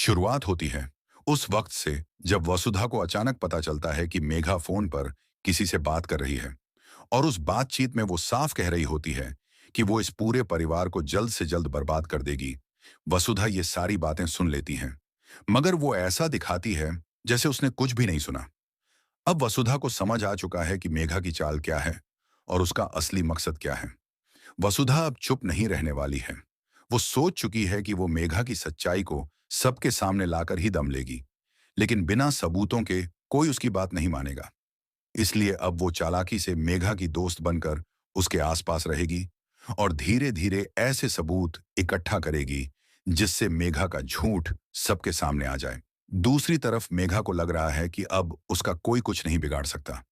शुरुआत होती है उस वक्त से जब वसुधा को अचानक पता चलता है कि मेघा फोन पर किसी से बात कर रही है और उस बातचीत में वो साफ कह रही होती है कि वो इस पूरे परिवार को जल्द से जल्द बर्बाद कर देगी। वसुधा ये सारी बातें सुन लेती हैं, मगर वो ऐसा दिखाती है जैसे उसने कुछ भी नहीं सुना। अब वसुधा को समझ आ चुका है कि मेघा की चाल क्या है और उसका असली मकसद क्या है। वसुधा अब चुप नहीं रहने वाली है। वो सोच चुकी है कि वो मेघा की सच्चाई को सबके सामने लाकर ही दम लेगी, लेकिन बिना सबूतों के कोई उसकी बात नहीं मानेगा। इसलिए अब वो चालाकी से मेघा की दोस्त बनकर उसके आसपास रहेगी और धीरे धीरे ऐसे सबूत इकट्ठा करेगी जिससे मेघा का झूठ सबके सामने आ जाए। दूसरी तरफ मेघा को लग रहा है कि अब उसका कोई कुछ नहीं बिगाड़ सकता।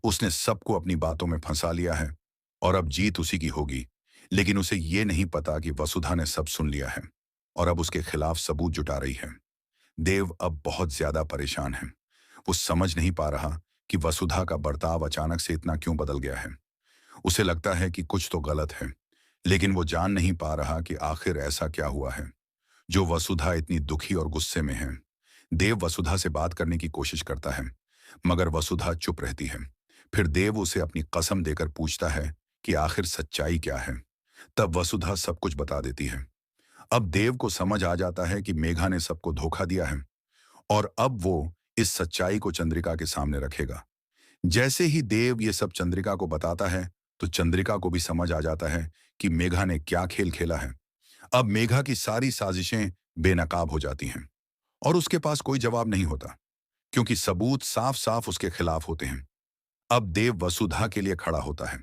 उसने सबको अपनी बातों में फंसा लिया है और अब जीत उसी की होगी। लेकिन उसे ये नहीं पता कि वसुधा ने सब सुन लिया है और अब उसके खिलाफ सबूत जुटा रही है। देव अब बहुत ज्यादा परेशान है। वो समझ नहीं पा रहा कि वसुधा का बर्ताव अचानक से इतना क्यों बदल गया है। उसे लगता है कि कुछ तो गलत है, लेकिन वो जान नहीं पा रहा कि आखिर ऐसा क्या हुआ है जो वसुधा इतनी दुखी और गुस्से में है। देव वसुधा से बात करने की कोशिश करता है, मगर वसुधा चुप रहती है। फिर देव उसे अपनी कसम देकर पूछता है कि आखिर सच्चाई क्या है। तब वसुधा सब कुछ बता देती है। अब देव को समझ आ जाता है कि मेघा ने सबको धोखा दिया है और अब वो इस सच्चाई को चंद्रिका के सामने रखेगा। जैसे ही देव ये सब चंद्रिका को बताता है, तो चंद्रिका को भी समझ आ जाता है कि मेघा ने क्या खेल खेला है। अब मेघा की सारी साजिशें बेनकाब हो जाती हैं और उसके पास कोई जवाब नहीं होता, क्योंकि सबूत साफ साफ उसके खिलाफ होते हैं। अब देव वसुधा के लिए खड़ा होता है।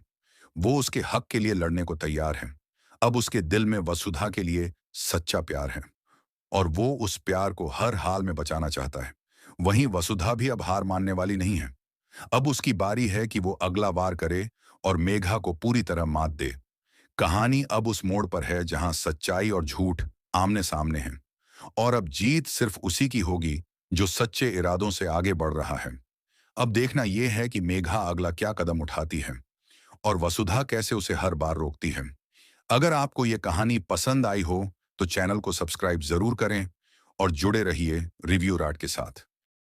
वो उसके हक के लिए लड़ने को तैयार है। अब उसके दिल में वसुधा के लिए सच्चा प्यार है और वो उस प्यार को हर हाल में बचाना चाहता है। वहीं वसुधा भी अब हार मानने वाली नहीं है। अब उसकी बारी है कि वो अगला वार करे और मेघा को पूरी तरह मात दे। कहानी अब उस मोड़ पर है जहां सच्चाई और झूठ आमने सामने हैं और अब जीत सिर्फ उसी की होगी जो सच्चे इरादों से आगे बढ़ रहा है। अब देखना यह है कि मेघा अगला क्या कदम उठाती है और वसुधा कैसे उसे हर बार रोकती है। अगर आपको ये कहानी पसंद आई हो तो चैनल को सब्सक्राइब जरूर करें और जुड़े रहिए रिव्यू राट के साथ।